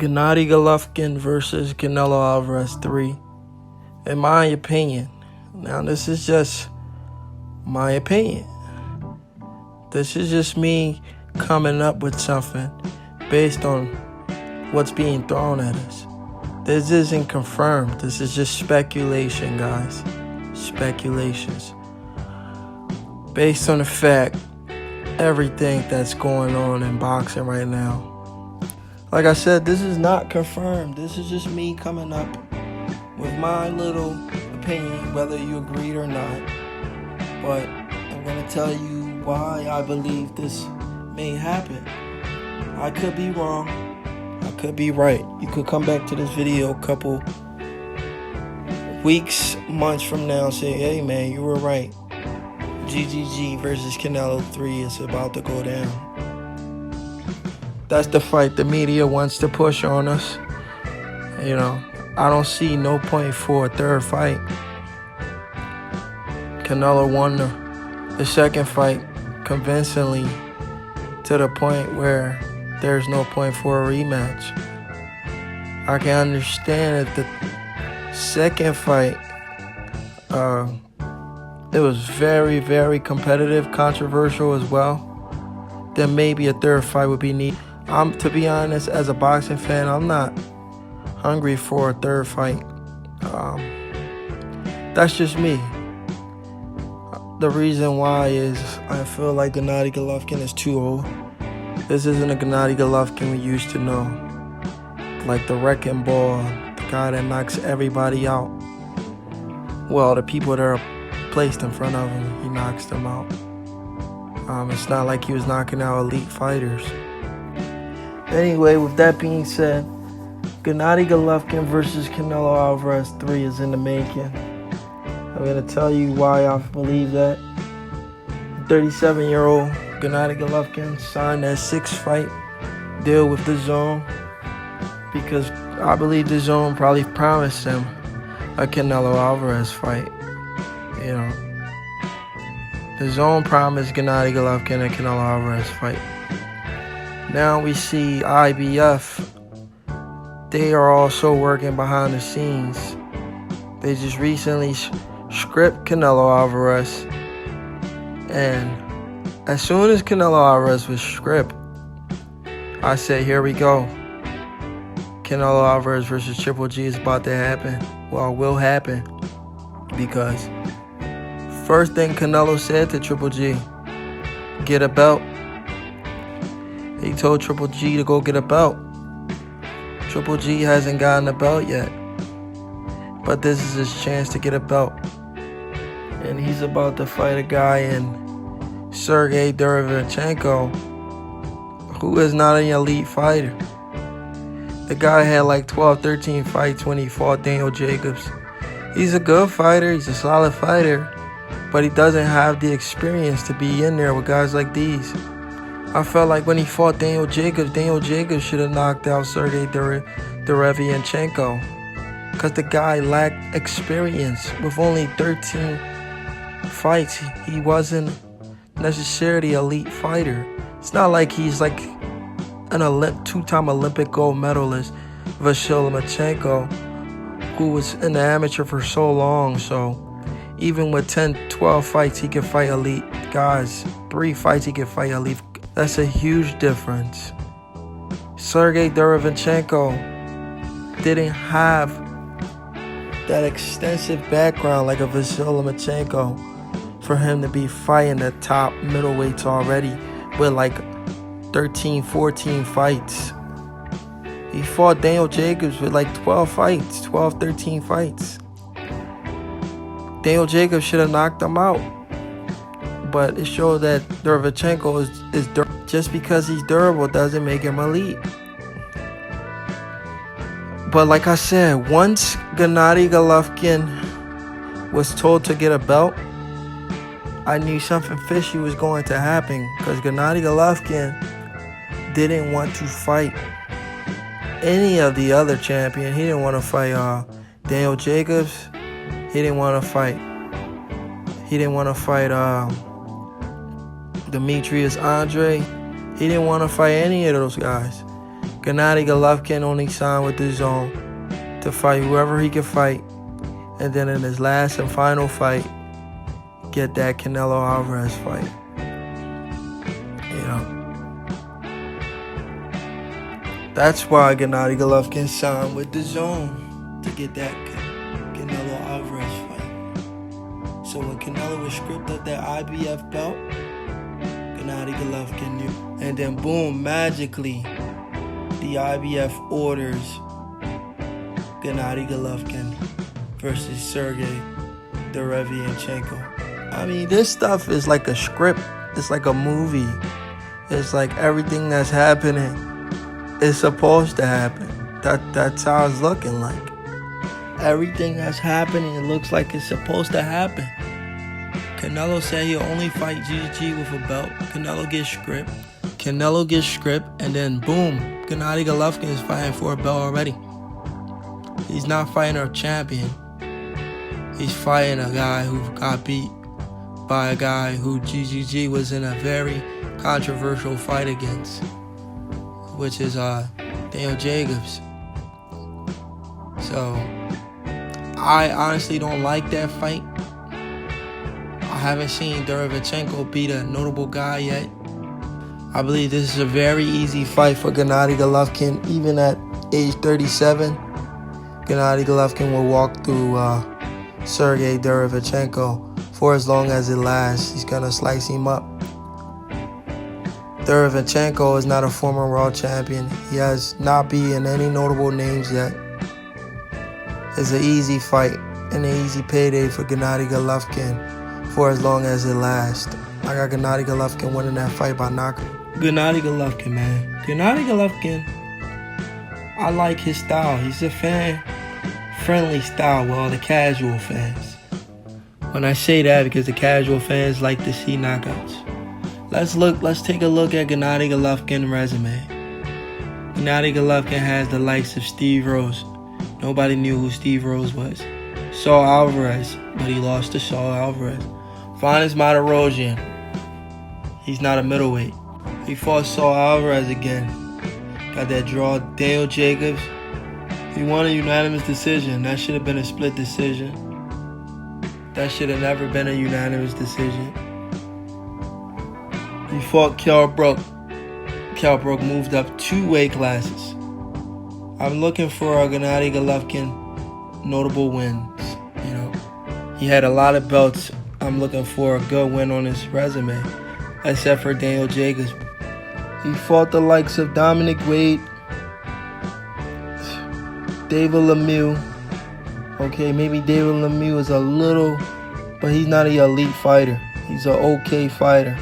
Gennady Golovkin versus Canelo Alvarez 3. In my opinion, now this is just my opinion. This is just me coming up with something based on what's being thrown at us. This isn't confirmed. This is just speculation, guys. Speculations. Based on the fact, everything that's going on in boxing right now. Like I said, this is not confirmed. This is just me coming up with my little opinion, whether you agreed or not. But I'm going to tell you why I believe this may happen. I could be wrong. I could be right. You could come back to this video a couple weeks, months from now and say, hey man, you were right. GGG versus Canelo 3 is about to go down. That's the fight the media wants to push on us. You know, I don't see no point for a third fight. Canelo won the second fight convincingly to the point where there's no point for a rematch. I can understand that the second fight, it was very, very competitive, controversial as well. Then maybe a third fight would be needed. To be honest, as a boxing fan, I'm not hungry for a third fight. That's just me. The reason why is I feel like Gennady Golovkin is too old. This isn't a Gennady Golovkin we used to know. Like the wrecking ball, the guy that knocks everybody out. Well, the people that are placed in front of him, he knocks them out. It's not like he was knocking out elite fighters. Anyway, with that being said, Gennady Golovkin versus Canelo Alvarez 3 is in the making. I'm going to tell you why I believe that. 37-year-old Gennady Golovkin signed that 6-fight deal with the Zone because I believe the Zone probably promised him a Canelo Alvarez fight. You know, the Zone promised Gennady Golovkin a Canelo Alvarez fight. Now we see IBF. They are also working behind the scenes. They just recently script Canelo Alvarez. And as soon as Canelo Alvarez was script, I said, here we go. Canelo Alvarez versus Triple G is about to happen. Well, will happen. Because first thing Canelo said to Triple G, get a belt. He told Triple G to go get a belt. Triple G hasn't gotten a belt yet. But this is his chance to get a belt. And he's about to fight a guy in Sergey Derevyanchenko, who is not an elite fighter. The guy had like 12, 13 fights when he fought Daniel Jacobs. He's a good fighter. He's a solid fighter. But he doesn't have the experience to be in there with guys like these. I felt like when he fought Daniel Jacobs should have knocked out Sergey Derevyanchenko because the guy lacked experience. With only 13 fights, he wasn't necessarily an elite fighter. It's not like he's like an two-time Olympic gold medalist, Vasyl Lomachenko, who was in the amateur for so long. So even with 10, 12 fights, he could fight elite guys. 3 fights, he could fight elite. That's a huge difference. Sergey Derevyanchenko didn't have that extensive background like a Vasyl Lomachenko for him to be fighting the top middleweights already with like 13, 14 fights. He fought Daniel Jacobs with like 12 fights, 12, 13 fights. Daniel Jacobs should have knocked him out. But it showed that Derevyanchenko is durable. Just because he's durable doesn't make him elite. But like I said, once Gennady Golovkin was told to get a belt, I knew something fishy was going to happen because Gennady Golovkin didn't want to fight any of the other champions. He didn't want to fight Daniel Jacobs. He didn't want to fight. Demetrius Andre. He didn't want to fight any of those guys. Gennady Golovkin only signed with the Zone to fight whoever he could fight, and then in his last and final fight, get that Canelo Alvarez fight. You know, that's why Gennady Golovkin signed with the Zone, to get that Canelo Alvarez fight. So when Canelo was stripped of that IBF belt, Gennady Golovkin knew. And then boom, magically, the IBF orders Gennady Golovkin versus Sergey Derevyanchenko. I mean, this stuff is like a script. It's like a movie. It's like everything that's happening is supposed to happen. That's how it's looking like. Everything that's happening, it looks like it's supposed to happen. Canelo said he'll only fight GG with a belt. Canelo gets stripped, and then boom, Gennady Golovkin is fighting for a belt already. He's not fighting a champion. He's fighting a guy who got beat by a guy who GGG was in a very controversial fight against, which is Daniel Jacobs. So I honestly don't like that fight. I haven't seen Derevyanchenko beat a notable guy yet. I believe this is a very easy fight for Gennady Golovkin. Even at age 37, Gennady Golovkin will walk through Sergey Derevyanchenko for as long as it lasts. He's going to slice him up. Derevyanchenko is not a former world champion. He has not beaten any notable names yet. It's an easy fight and an easy payday for Gennady Golovkin for as long as it lasts. I got Gennady Golovkin winning that fight by knockout. Gennady Golovkin, man. Gennady Golovkin, I like his style. He's a fan-friendly style with all the casual fans. When I say that, because the casual fans like to see knockouts. Let's take a look at Gennady Golovkin's resume. Gennady Golovkin has the likes of Steve Rose. Nobody knew who Steve Rose was. Saul Alvarez, but he lost to Saul Alvarez. Finest Martirosyan. He's not a middleweight. He fought Saul Alvarez again. Got that draw. Daniel Jacobs. He won a unanimous decision. That should have been a split decision. That should have never been a unanimous decision. He fought Kell Brook. Kell Brook moved up 2 weight classes. I'm looking for a Gennady Golovkin notable wins. You know, he had a lot of belts. I'm looking for a good win on his resume, except for Daniel Jacobs. He fought the likes of Dominic Wade, David Lemieux. Okay, maybe David Lemieux is a little, but he's not an elite fighter. He's an okay fighter,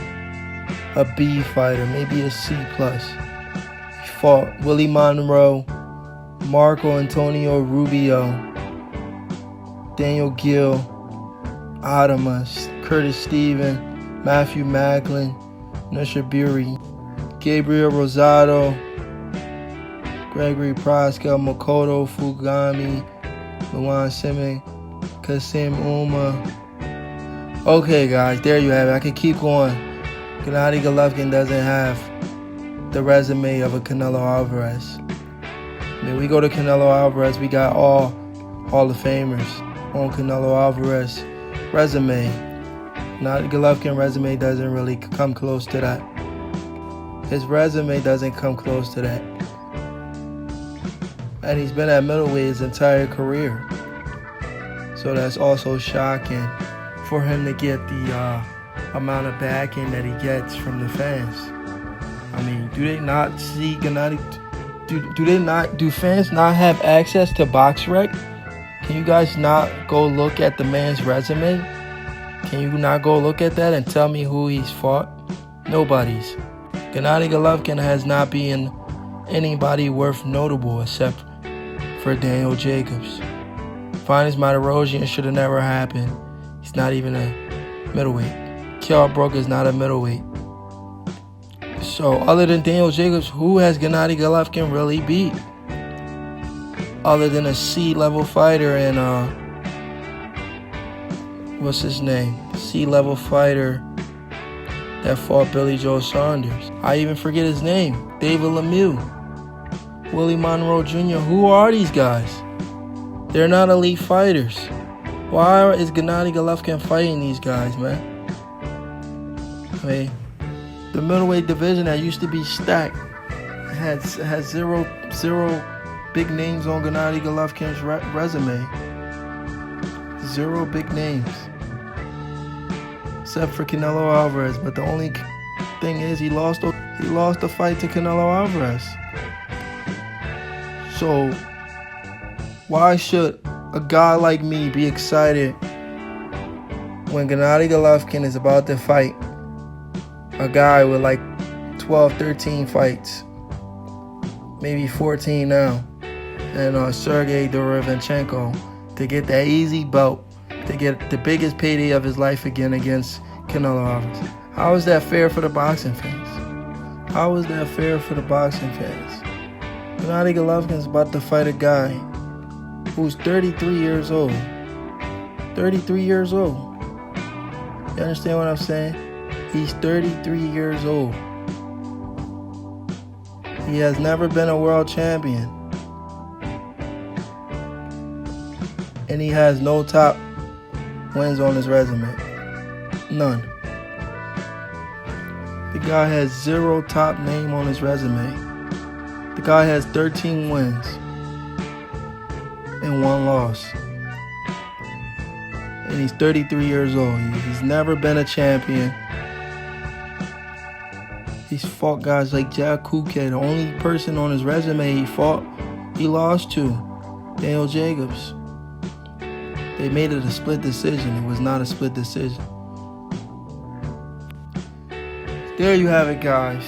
a B fighter, maybe a C+. He fought Willie Monroe, Marco Antonio Rubio, Daniel Gill, Adamas, Curtis Stevens, Matthew Macklin, Nushaburi, Gabriel Rosado, Gregory Proskal, Makoto Fugami, Luan Simic, Kasim Uma. Okay, guys, there you have it. I can keep going. Gennady Golovkin doesn't have the resume of a Canelo Alvarez. I mean, we go to Canelo Alvarez, we got all Hall of Famers on Canelo Alvarez resume. Gennady Golovkin resume doesn't really come close to that. His resume doesn't come close to that. And he's been at middleweight his entire career. So that's also shocking for him to get the amount of backing that he gets from the fans. I mean, do they not see Gennady? Do fans not have access to BoxRec? Can you guys not go look at the man's resume? Can you not go look at that and tell me who he's fought? Nobody's. Gennady Golovkin has not been anybody worth notable except for Daniel Jacobs. Finest Martirosyan should have never happened. He's not even a middleweight. Kell Brook is not a middleweight. So other than Daniel Jacobs, who has Gennady Golovkin really beat? Other than a C-level fighter and what's his name? C-level fighter that fought Billy Joe Saunders. I even forget his name. David Lemieux. Willie Monroe Jr. Who are these guys? They're not elite fighters. Why is Gennady Golovkin fighting these guys, man? I mean, the middleweight division that used to be stacked has zero big names on Gennady Golovkin's resume. Zero big names. Except for Canelo Alvarez. But the only thing is he lost the fight to Canelo Alvarez. So why should a guy like me be excited when Gennady Golovkin is about to fight a guy with like 12, 13 fights, maybe 14 now, and Sergey Derevyanchenko to get that easy belt, to get the biggest payday of his life again against Canelo Alvarez? How is that fair for the boxing fans? How is that fair for the boxing fans? Gennady Golovkin is about to fight a guy who's 33 years old. 33 years old. You understand what I'm saying? He's 33 years old. He has never been a world champion. And he has no top wins on his resume. None. The guy has zero top name on his resume. The guy has 13 wins and 1 loss. And he's 33 years old. He's never been a champion. He's fought guys like Jack Kuke. The only person on his resume he lost to, Daniel Jacobs. They made it a split decision. It was not a split decision. There you have it, guys.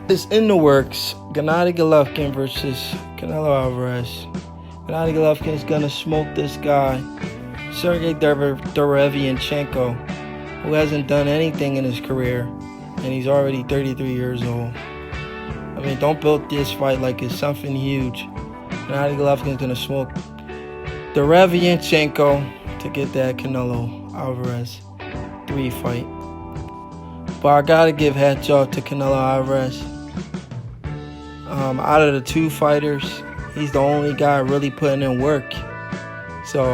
It's in the works. Gennady Golovkin versus Canelo Alvarez. Gennady Golovkin is going to smoke this guy, Sergey Derevyanchenko, who hasn't done anything in his career, and he's already 33 years old. I mean, don't build this fight like it's something huge. Gennady Golovkin is going to smoke Derevyanchenko to get that Canelo Alvarez 3 fight. But I gotta give hats off to Canelo Alvarez. Out of the 2 fighters, he's the only guy really putting in work. So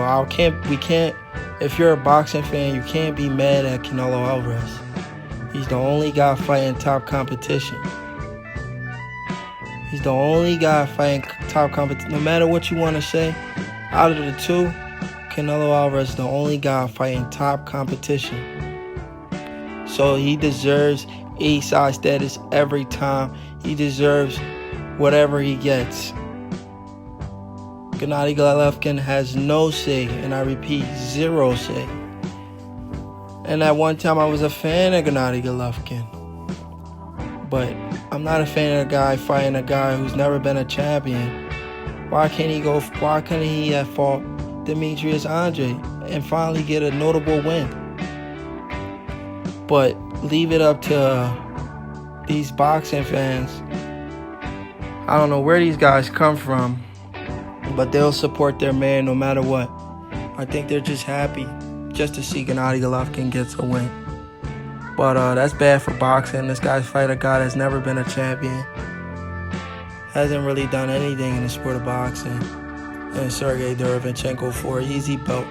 we can't. If you're a boxing fan, you can't be mad at Canelo Alvarez. He's the only guy fighting top competition. He's the only guy fighting top competition. No matter what you want to say, out of the 2, Canelo Alvarez is the only guy fighting top competition. So he deserves A-side status every time. He deserves whatever he gets. Gennady Golovkin has no say, and I repeat, 0 say. And at one time I was a fan of Gennady Golovkin. But I'm not a fan of a guy fighting a guy who's never been a champion. Why can't he have fought Demetrius Andre and finally get a notable win? But leave it up to these boxing fans. I don't know where these guys come from, but they'll support their man no matter what. I think they're just happy just to see Gennady Golovkin gets a win. But that's bad for boxing. This guy's fight a guy that's never been a champion. Hasn't really done anything in the sport of boxing. And Sergey Derevyanchenko for an easy belt.